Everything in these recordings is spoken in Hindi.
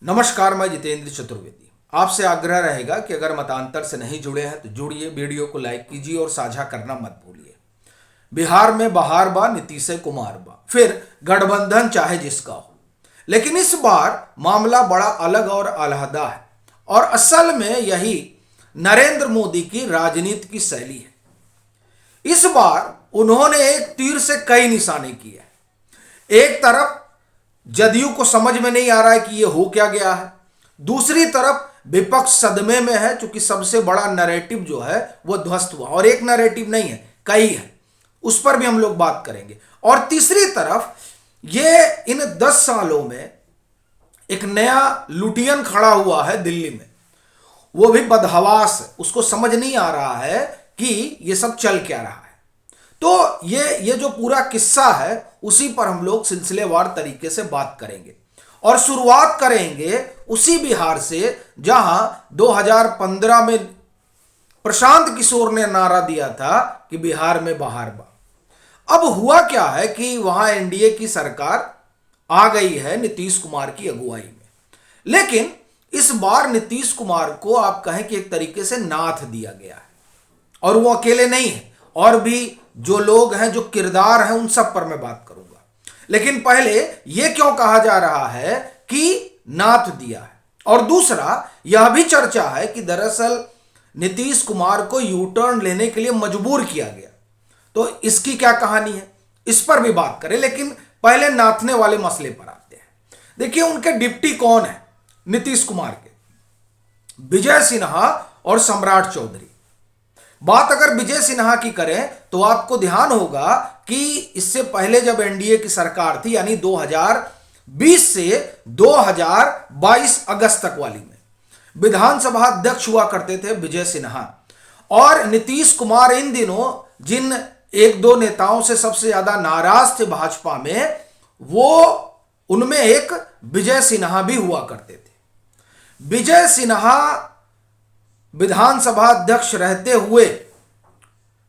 नमस्कार, मैं जितेंद्र चतुर्वेदी। आपसे आग्रह रहेगा कि अगर मतांतर से नहीं जुड़े हैं तो जुड़िए, वीडियो को लाइक कीजिए और साझा करना मत भूलिए। बिहार में बहार बा, नीतीश कुमार बा, फिर गठबंधन चाहे जिसका हो, लेकिन इस बार मामला बड़ा अलग और अलहदा है। और असल में यही नरेंद्र मोदी की राजनीति की शैली है। इस बार उन्होंने एक तीर से कई निशाने किए। एक तरफ जदयू को समझ में नहीं आ रहा है कि ये हो क्या गया है, दूसरी तरफ विपक्ष सदमे में है क्योंकि सबसे बड़ा नैरेटिव जो है वो ध्वस्त हुआ। और एक नैरेटिव नहीं है, कई है, उस पर भी हम लोग बात करेंगे। और तीसरी तरफ ये इन 10 सालों में एक नया लुटियन खड़ा हुआ है दिल्ली में, वो भी बदहवास है, उसको समझ नहीं आ रहा है कि ये सब चल क्या रहा है। तो ये जो पूरा किस्सा है उसी पर हम लोग सिलसिलेवार तरीके से बात करेंगे। और शुरुआत करेंगे उसी बिहार से जहां 2015 में प्रशांत किशोर ने नारा दिया था कि बिहार में बहार बा। अब हुआ क्या है कि वहां एनडीए की सरकार आ गई है नीतीश कुमार की अगुवाई में, लेकिन इस बार नीतीश कुमार को आप कहें कि एक तरीके से नाथ दिया गया है। और वो अकेले नहीं है, और भी जो लोग हैं, जो किरदार हैं, उन सब पर मैं बात करूंगा। लेकिन पहले यह क्यों कहा जा रहा है कि नाथ दिया है, और दूसरा यह भी चर्चा है कि दरअसल नीतीश कुमार को यू टर्न लेने के लिए मजबूर किया गया। तो इसकी क्या कहानी है, इस पर भी बात करें। लेकिन पहले नाथने वाले मसले पर आते हैं। देखिए, उनके डिप्टी कौन है नीतीश कुमार के? विजय सिन्हा और सम्राट चौधरी। बात अगर विजय सिन्हा की करें तो आपको ध्यान होगा कि इससे पहले जब एनडीए की सरकार थी, यानी 2020 से 2022 अगस्त तक वाली में, विधानसभा अध्यक्ष हुआ करते थे विजय सिन्हा। और नीतीश कुमार इन दिनों जिन एक दो नेताओं से सबसे ज्यादा नाराज थे भाजपा में, वो उनमें एक विजय सिन्हा भी हुआ करते थे। विजय सिन्हा विधानसभा अध्यक्ष रहते हुए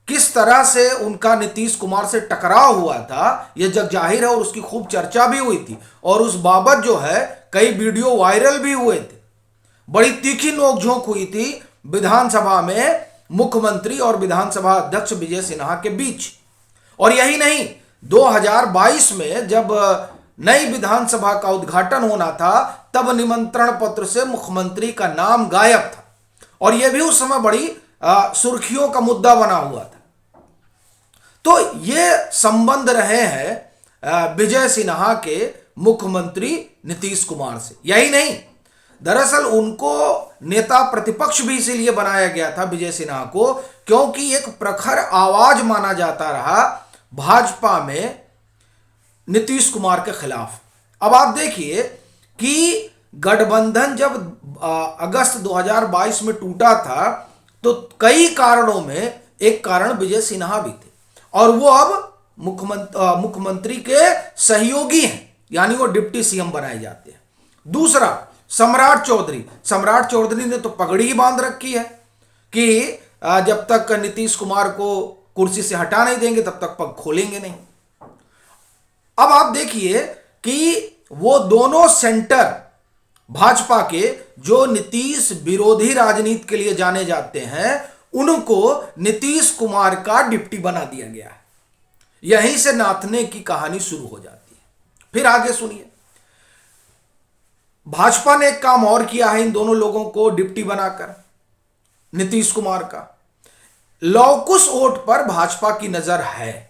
किस तरह से उनका नीतीश कुमार से टकराव हुआ था यह जग जाहिर है, और उसकी खूब चर्चा भी हुई थी। और उस बाबत जो है कई वीडियो वायरल भी हुए थे। बड़ी तीखी नोकझोंक हुई थी विधानसभा में मुख्यमंत्री और विधानसभा अध्यक्ष विजय सिन्हा के बीच। और यही नहीं, 2022 में जब नई विधानसभा का उद्घाटन होना था, तब निमंत्रण पत्र से मुख्यमंत्री का नाम गायब था, और यह भी उस समय बड़ी सुर्खियों का मुद्दा बना हुआ था। तो ये संबंध रहे हैं विजय सिन्हा के मुख्यमंत्री नीतीश कुमार से। यही नहीं, दरअसल उनको नेता प्रतिपक्ष भी इसीलिए बनाया गया था, विजय सिन्हा को, क्योंकि एक प्रखर आवाज माना जाता रहा भाजपा में नीतीश कुमार के खिलाफ। अब आप देखिए कि गठबंधन जब अगस्त 2022 में टूटा था, तो कई कारणों में एक कारण विजय सिन्हा भी थे, और वो अब मुख्यमंत्री के सहयोगी हैं, यानी वो डिप्टी सीएम बनाए जाते हैं। दूसरा, सम्राट चौधरी ने तो पगड़ी ही बांध रखी है कि जब तक नीतीश कुमार को कुर्सी से हटा नहीं देंगे तब तक पग खोलेंगे नहीं। अब आप देखिए कि वो दोनों सेंटर भाजपा के जो नीतीश विरोधी राजनीति के लिए जाने जाते हैं, उनको नीतीश कुमार का डिप्टी बना दिया गया है। यहीं से नाथने की कहानी शुरू हो जाती है। फिर आगे सुनिए, भाजपा ने एक काम और किया है इन दोनों लोगों को डिप्टी बनाकर, नीतीश कुमार का। लौकुश वोट पर भाजपा की नजर है,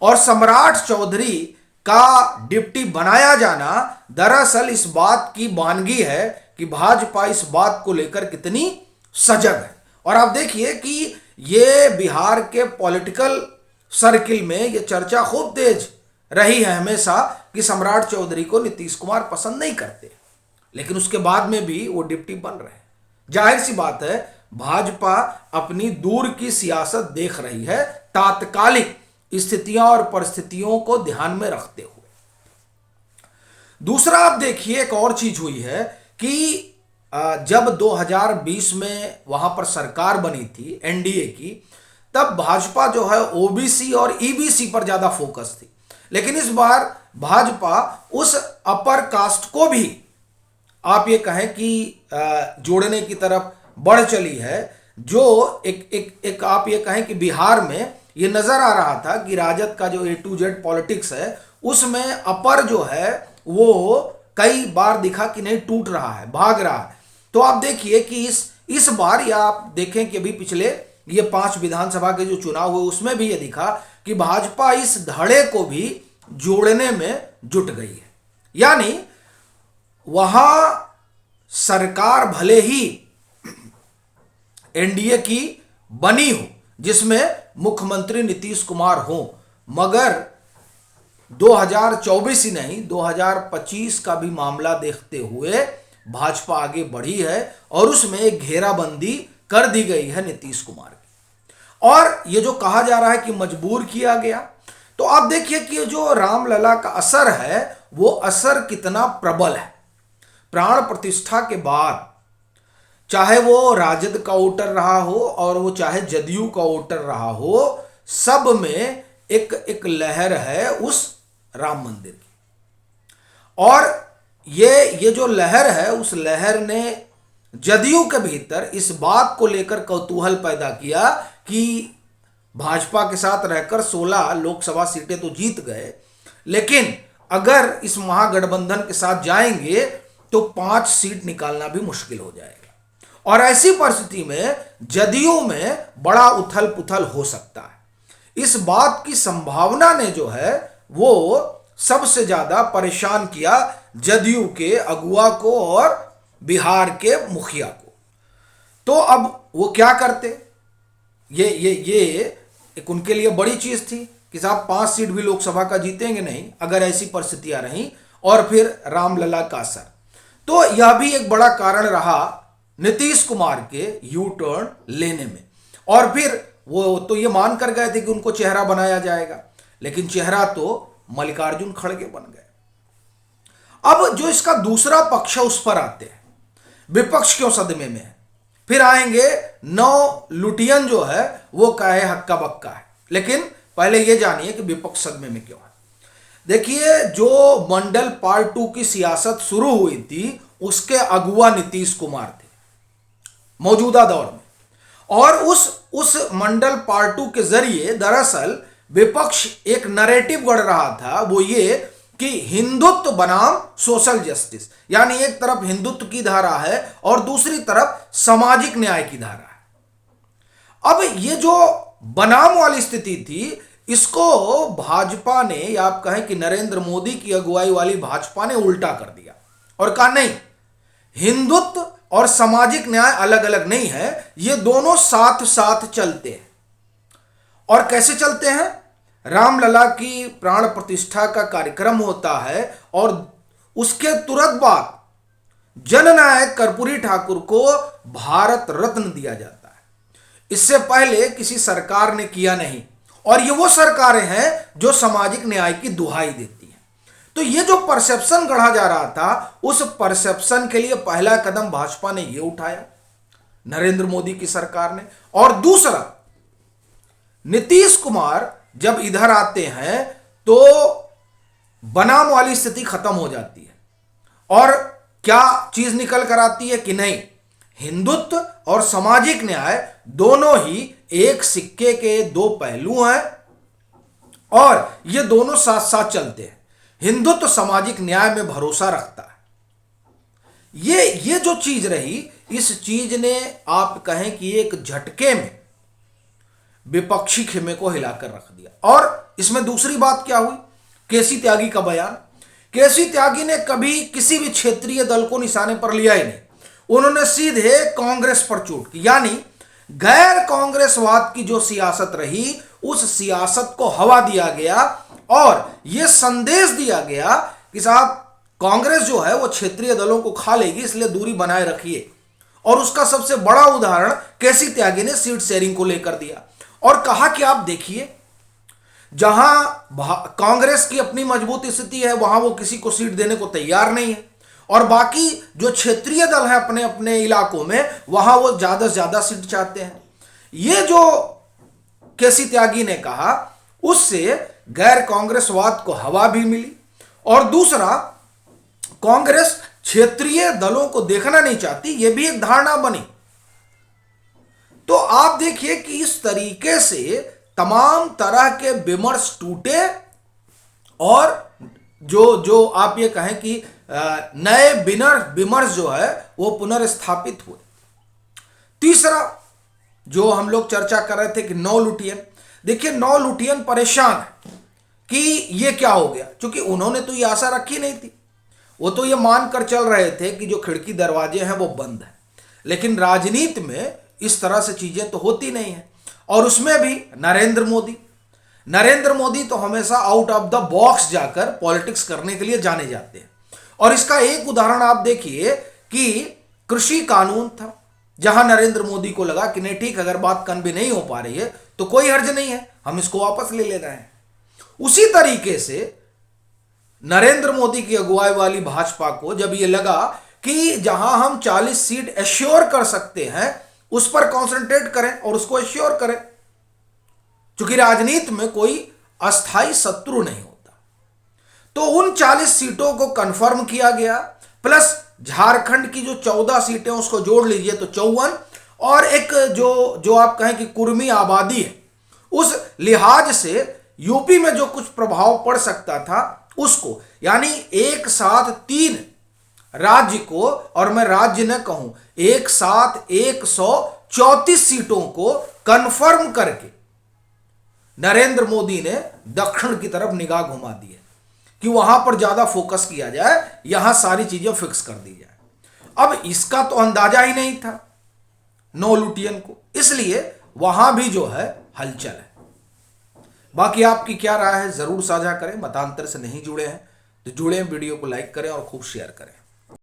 और सम्राट चौधरी का डिप्टी बनाया जाना दरअसल इस बात की वानगी है कि भाजपा इस बात को लेकर कितनी सजग है। और आप देखिए कि ये बिहार के पॉलिटिकल सर्किल में ये चर्चा खूब तेज रही है हमेशा कि सम्राट चौधरी को नीतीश कुमार पसंद नहीं करते, लेकिन उसके बाद में भी वो डिप्टी बन रहे हैं। जाहिर सी बात है, भाजपा अपनी दूर की सियासत देख रही है, तात्कालिक स्थितियां और परिस्थितियों को ध्यान में रखते हुए। दूसरा, आप देखिए एक और चीज हुई है कि जब 2020 में वहां पर सरकार बनी थी एनडीए की, तब भाजपा जो है ओबीसी और ईबीसी पर ज्यादा फोकस थी। लेकिन इस बार भाजपा उस अपर कास्ट को भी आप ये कहें कि जोड़ने की तरफ बढ़ चली है, जो एक आप ये कहें कि बिहार में ये नजर आ रहा था कि राजद का जो A to Z पॉलिटिक्स है उसमें अपर जो है वो कई बार दिखा कि नहीं, टूट रहा है, भाग रहा है। तो आप देखिए कि इस बार, या आप देखें कि अभी पिछले ये 5 विधानसभा के जो चुनाव हुए उसमें भी ये दिखा कि भाजपा इस धड़े को भी जोड़ने में जुट गई है। यानी वहां सरकार भले ही एनडीए की बनी हो, जिसमें मुख्यमंत्री नीतीश कुमार हो, मगर 2024 ही नहीं 2025 का भी मामला देखते हुए भाजपा आगे बढ़ी है और उसमें एक घेराबंदी कर दी गई है नीतीश कुमार की। और ये जो कहा जा रहा है कि मजबूर किया गया, तो आप देखिए कि जो रामलला का असर है वो असर कितना प्रबल है। प्राण प्रतिष्ठा के बाद चाहे वो राजद का वोटर रहा हो और वो चाहे जदयू का वोटर रहा हो, सब में एक लहर है उस राम मंदिर की। और ये जो लहर है, उस लहर ने जदयू के भीतर इस बात को लेकर कौतूहल पैदा किया कि भाजपा के साथ रहकर 16 लोकसभा सीटें तो जीत गए, लेकिन अगर इस महागठबंधन के साथ जाएंगे तो 5 सीट निकालना भी मुश्किल हो जाएगा। और ऐसी परिस्थिति में जदयू में बड़ा उथल पुथल हो सकता है। इस बात की संभावना ने जो है वो सबसे ज्यादा परेशान किया जदयू के अगुआ को और बिहार के मुखिया को। तो अब वो क्या करते, ये एक उनके लिए बड़ी चीज थी कि साहब 5 सीट भी लोकसभा का जीतेंगे नहीं अगर ऐसी परिस्थितियां रहीं, और फिर रामलला का असर। तो यह भी एक बड़ा कारण रहा नीतीश कुमार के यू टर्न लेने में। और फिर वो तो ये मान कर गए थे कि उनको चेहरा बनाया जाएगा, लेकिन चेहरा तो मल्लिकार्जुन खड़गे बन गए। अब जो इसका दूसरा पक्ष है उस पर आते हैं, विपक्ष क्यों सदमे में है। फिर आएंगे 9 लुटियन जो है वो कहे हक्का बक्का है, लेकिन पहले ये जानिए कि विपक्ष सदमे में क्यों है। देखिए, जो मंडल पार्ट 2 की सियासत शुरू हुई थी उसके अगुआ नीतीश कुमार थे मौजूदा दौर में, और उस मंडल पार्ट 2 के जरिए दरअसल विपक्ष एक नैरेटिव गढ़ रहा था, वो ये कि हिंदुत्व बनाम सोशल जस्टिस, यानी एक तरफ हिंदुत्व की धारा है और दूसरी तरफ सामाजिक न्याय की धारा है। अब ये जो बनाम वाली स्थिति थी, इसको भाजपा ने, या आप कहें कि नरेंद्र मोदी की अगुवाई वाली भाजपा ने उल्टा कर दिया और कहा नहीं, हिंदुत्व और सामाजिक न्याय अलग अलग नहीं है, ये दोनों साथ साथ चलते हैं। और कैसे चलते हैं? रामलला की प्राण प्रतिष्ठा का कार्यक्रम होता है और उसके तुरंत बाद जननायक कर्पूरी ठाकुर को भारत रत्न दिया जाता है। इससे पहले किसी सरकार ने किया नहीं, और ये वो सरकारें हैं जो सामाजिक न्याय की दुहाई देती हैं। तो ये जो परसेप्शन गढ़ा जा रहा था, उस परसेप्शन के लिए पहला कदम भाजपा ने ये उठाया, नरेंद्र मोदी की सरकार ने। और दूसरा, नीतीश कुमार जब इधर आते हैं तो बनाम वाली स्थिति खत्म हो जाती है, और क्या चीज निकल कर आती है कि नहीं, हिंदुत्व और सामाजिक न्याय दोनों ही एक सिक्के के 2 पहलू हैं और ये दोनों साथ साथ चलते हैं। हिंदुत्व सामाजिक न्याय में भरोसा रखता है। ये जो चीज रही, इस चीज ने आप कहें कि एक झटके में विपक्षी खेमे को हिलाकर रख दिया। और इसमें दूसरी बात क्या हुई, केसी त्यागी का बयान। केसी त्यागी ने कभी किसी भी क्षेत्रीय दल को निशाने पर लिया ही नहीं, उन्होंने सीधे कांग्रेस पर चोट की। यानी गैर कांग्रेसवाद की जो सियासत रही, उस सियासत को हवा दिया गया और यह संदेश दिया गया कि साहब कांग्रेस जो है वो क्षेत्रीय दलों को खा लेगी, इसलिए दूरी बनाए रखिए। और उसका सबसे बड़ा उदाहरण केसी त्यागी ने सीट शेयरिंग को लेकर दिया और कहा कि आप देखिए, जहां कांग्रेस की अपनी मजबूत स्थिति है वहां वो किसी को सीट देने को तैयार नहीं है, और बाकी जो क्षेत्रीय दल है अपने अपने इलाकों में, वहां वो ज्यादा से ज्यादा सीट चाहते हैं। ये जो केसी त्यागी ने कहा, उससे गैर कांग्रेसवाद को हवा भी मिली, और दूसरा, कांग्रेस क्षेत्रीय दलों को देखना नहीं चाहती, यह भी एक धारणा बनी। तो आप देखिए कि इस तरीके से तमाम तरह के विमर्श टूटे और जो जो आप ये कहें कि नए विमर्श जो है वो पुनर्स्थापित हुए। तीसरा जो हम लोग चर्चा कर रहे थे कि नौ लुटियन, देखिए नौ लुटियन परेशान है कि ये क्या हो गया, क्योंकि उन्होंने तो ये आशा रखी नहीं थी। वो तो ये मानकर चल रहे थे कि जो खिड़की दरवाजे हैं वो बंद है, लेकिन राजनीति में इस तरह से चीजें तो होती नहीं है। और उसमें भी नरेंद्र मोदी तो हमेशा आउट ऑफ द बॉक्स जाकर पॉलिटिक्स करने के लिए जाने जाते हैं। और इसका एक उदाहरण आप देखिए कि कृषि कानून था, जहां नरेंद्र मोदी को लगा कि नहीं ठीक, अगर बात कन्वे नहीं हो पा रही है तो कोई हर्ज नहीं है, हम इसको वापस ले रहे हैं। उसी तरीके से नरेंद्र मोदी की अगुवाई वाली भाजपा को जब यह लगा कि जहां हम 40 सीट एश्योर कर सकते हैं उस पर कंसंट्रेट करें और उसको एश्योर करें, क्योंकि राजनीति में कोई अस्थाई शत्रु नहीं होता। तो उन 40 सीटों को कंफर्म किया गया, प्लस झारखंड की जो 14 सीटें उसको जोड़ लीजिए तो 54, और एक जो आप कहें कि कुर्मी आबादी है, उस लिहाज से यूपी में जो कुछ प्रभाव पड़ सकता था उसको, यानी एक साथ 3 राज्य को, और मैं राज्य न कहूं, एक साथ 134 सीटों को कंफर्म करके नरेंद्र मोदी ने दक्षिण की तरफ निगाह घुमा दी है कि वहां पर ज्यादा फोकस किया जाए, यहां सारी चीजें फिक्स कर दी जाए। अब इसका तो अंदाजा ही नहीं था नौ लुटियन को, इसलिए वहां भी जो है हलचल है। बाकी आपकी क्या राय है जरूर साझा करें। मतांतर से नहीं जुड़े हैं तो जुड़े, वीडियो को लाइक करें और खूब शेयर करें।